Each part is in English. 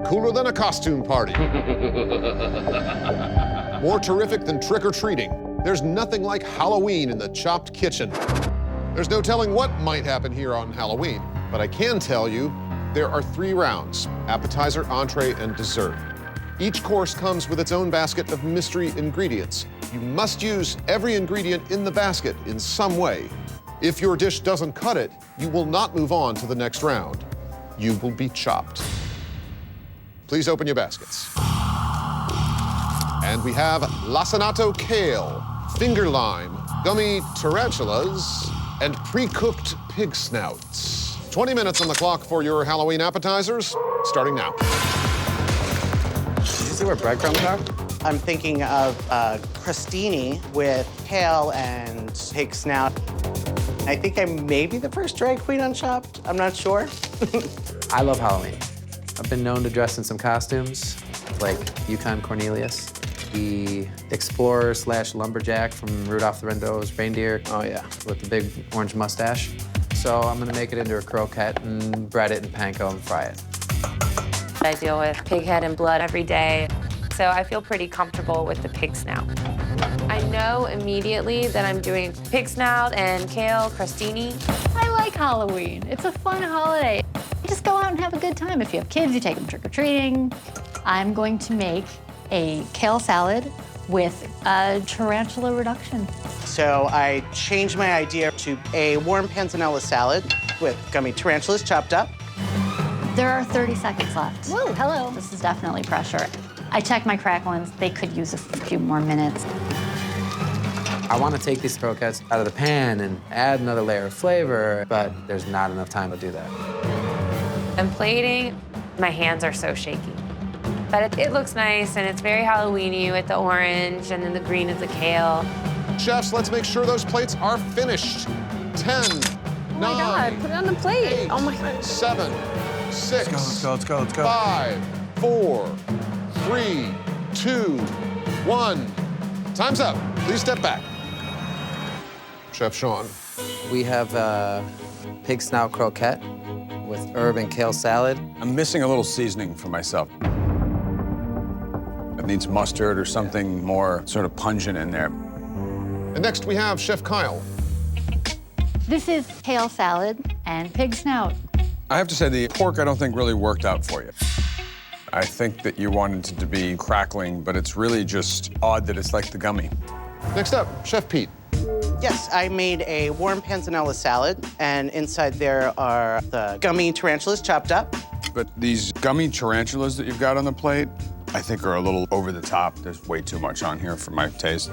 cooler than a costume party. More terrific than trick-or-treating. There's nothing like Halloween in the Chopped kitchen. There's no telling what might happen here on Halloween, but I can tell you there are 3 rounds: appetizer, entree, and dessert. Each course comes with its own basket of mystery ingredients. You must use every ingredient in the basket in some way. If your dish doesn't cut it, you will not move on to the next round. You will be chopped. Please open your baskets. And we have lacinato kale, finger lime, gummy tarantulas, and pre-cooked pig snouts. 20 minutes on the clock for your Halloween appetizers, starting now. Did you see where breadcrumbs are? I'm thinking of crostini with kale and pig snout. I think I may be the first drag queen on Chopped. I'm not sure. I love Halloween. I've been known to dress in some costumes, like Yukon Cornelius, the explorer / lumberjack from Rudolph the Red-Nosed Reindeer. Oh yeah, with the big orange mustache. So I'm gonna make it into a croquette and bread it in panko and fry it. I deal with pig head and blood every day, so I feel pretty comfortable with the pig snout. I know immediately that I'm doing pig snout and kale crostini. I like Halloween. It's a fun holiday. You just go out and have a good time. If you have kids, you take them trick-or-treating. I'm going to make a kale salad with a tarantula reduction. So I changed my idea to a warm panzanella salad with gummy tarantulas chopped up. There are 30 seconds left. Whoa, hello. This is definitely pressure. I checked my cracklings. They could use a few more minutes. I want to take these croquettes out of the pan and add another layer of flavor, but there's not enough time to do that. I'm plating. My hands are so shaky. But it looks nice, and it's very Halloween-y with the orange and then the green of the kale. Chefs, let's make sure those plates are finished. 10, 9, my God, put it on the plate. 8, Oh my God. 7, 6, Let's go. 5, 4, 3, 2, 1. Time's up. Please step back. Chef Sean. We have a pig snout croquette with herb and kale salad. I'm missing a little seasoning for myself. It needs mustard or something more sort of pungent in there. And next we have Chef Kyle. This is kale salad and pig snout. I have to say, the pork I don't think really worked out for you. I think that you wanted it to be crackling, but it's really just odd that it's like the gummy. Next up, Chef Pete. Yes, I made a warm panzanella salad, and inside there are the gummy tarantulas chopped up. But these gummy tarantulas that you've got on the plate, I think are a little over the top. There's way too much on here for my taste.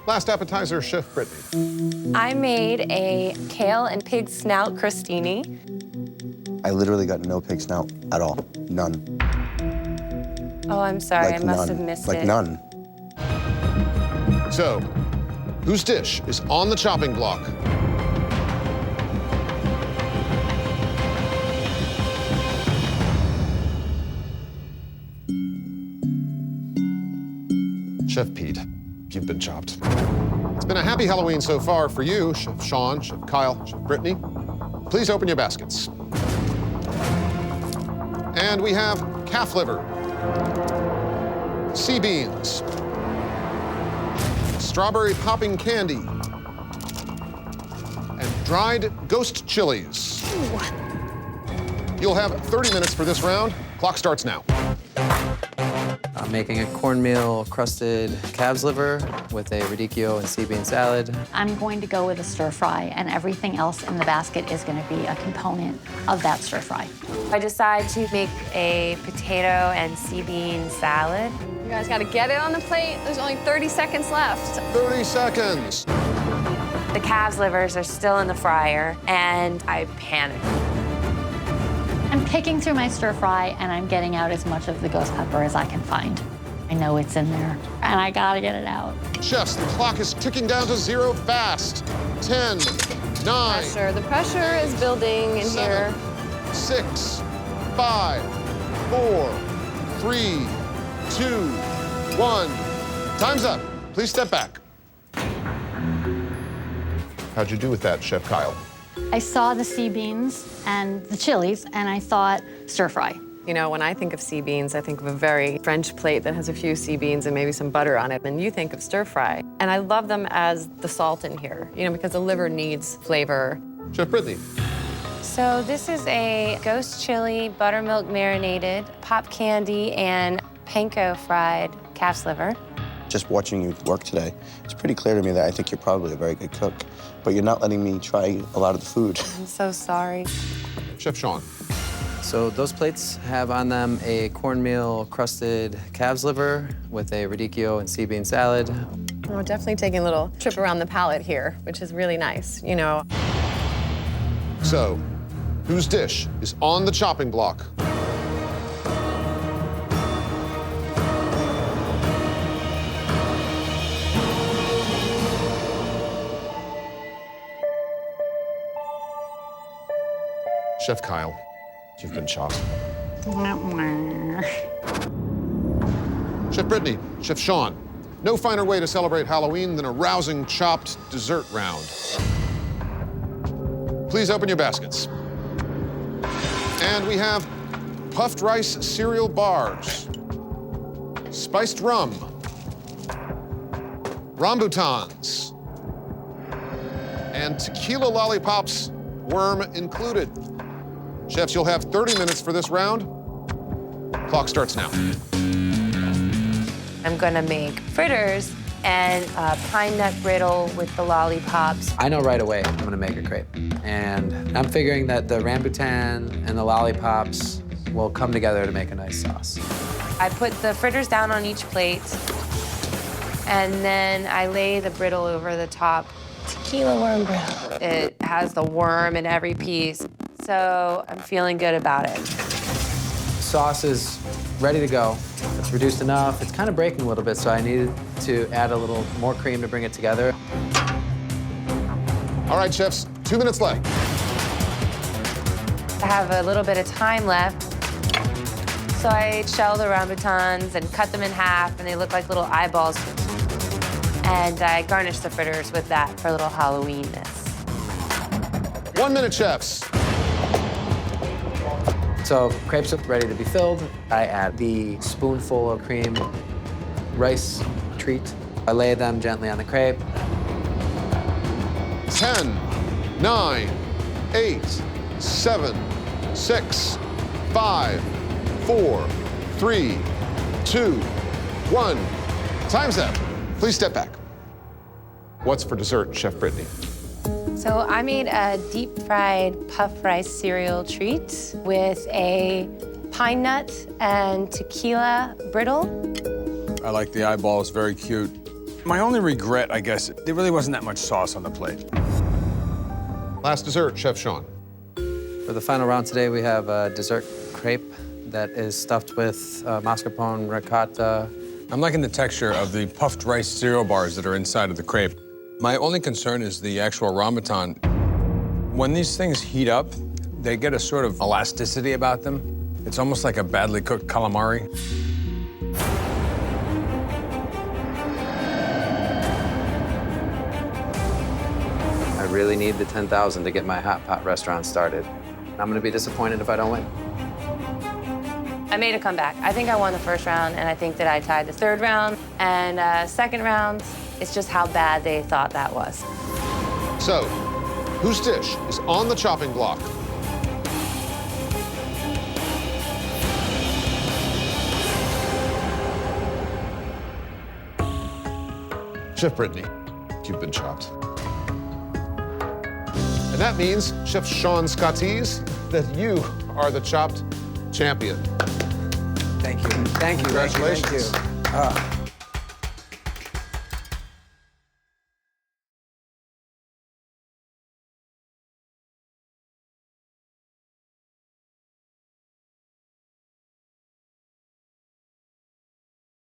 Last appetizer, Chef Brittany. I made a kale and pig snout crostini. I literally got no pig snout at all. None. Oh, I'm sorry, Like I must none. have missed Like it. none. So, whose dish is on the chopping block? Chef Pete, you've been chopped. It's been a happy Halloween so far for you, Chef Sean, Chef Kyle, Chef Brittany. Please open your baskets. And we have calf liver, sea beans, strawberry popping candy, and dried ghost chilies. You'll have 30 minutes for this round. Clock starts now. I'm making a cornmeal crusted calf's liver with a radicchio and sea bean salad. I'm going to go with a stir fry, and everything else in the basket is going to be a component of that stir fry. I decided to make a potato and sea bean salad. You guys gotta get it on the plate. There's only 30 seconds left. 30 seconds. The calves' livers are still in the fryer, and I panicked. I'm picking through my stir fry, and I'm getting out as much of the ghost pepper as I can find. I know it's in there, and I gotta get it out. Chefs, the clock is ticking down to 0 fast. 10, 9, The pressure is building in 7, here. 6, 5, 4, 3, 2, 1. Time's up. Please step back. How'd you do with that, Chef Kyle? I saw the sea beans and the chilies, and I thought stir fry. You know, when I think of sea beans, I think of a very French plate that has a few sea beans and maybe some butter on it. And you think of stir fry. And I love them as the salt in here, you know, because the liver needs flavor. Chef Brittany. So this is a ghost chili, buttermilk marinated, pop candy, and panko fried calf's liver. Just watching you work today, it's pretty clear to me that I think you're probably a very good cook, but you're not letting me try a lot of the food. I'm so sorry. Chef Sean. So those plates have on them a cornmeal crusted calf's liver with a radicchio and sea bean salad. Oh, definitely taking a little trip around the palate here, which is really nice, you know. So, whose dish is on the chopping block? Chef Kyle, you've been chopped. Chef Brittany, Chef Sean, no finer way to celebrate Halloween than a rousing chopped dessert round. Please open your baskets. And we have puffed rice cereal bars, spiced rum, rambutans, and tequila lollipops, worm included. Chefs, you'll have 30 minutes for this round. Clock starts now. I'm gonna make fritters and a pine nut brittle with the lollipops. I know right away I'm gonna make a crepe. And I'm figuring that the rambutan and the lollipops will come together to make a nice sauce. I put the fritters down on each plate, and then I lay the brittle over the top. Tequila worm brittle. It has the worm in every piece, so I'm feeling good about it. Sauce is ready to go. It's reduced enough. It's kind of breaking a little bit, so I needed to add a little more cream to bring it together. All right, chefs, 2 minutes left. I have a little bit of time left, so I shell the rambutans and cut them in half, and they look like little eyeballs. And I garnish the fritters with that for a little Halloweenness. 1 minute, chefs. So crepes are ready to be filled. I add the spoonful of cream rice treat. I lay them gently on the crepe. 10, 9, 8, 7, 6, 5, 4, 3, 2, 1. Time's up. Please step back. What's for dessert, Chef Brittany? So I made a deep-fried puff rice cereal treat with a pine nut and tequila brittle. I like the eyeballs, very cute. My only regret, I guess, there really wasn't that much sauce on the plate. Last dessert, Chef Sean. For the final round today, we have a dessert crepe that is stuffed with mascarpone, ricotta. I'm liking the texture of the puffed rice cereal bars that are inside of the crepe. My only concern is the actual rambutan. When these things heat up, they get a sort of elasticity about them. It's almost like a badly cooked calamari. I really need the 10,000 to get my hot pot restaurant started. I'm gonna be disappointed if I don't win. I made a comeback. I think I won the first round, and I think that I tied the third round. And second round, it's just how bad they thought that was. So, whose dish is on the chopping block? Chef Brittany, you've been chopped. And that means, Chef Sean Scotties, that you are the chopped champion. Thank you. Thank you. Congratulations. Thank you.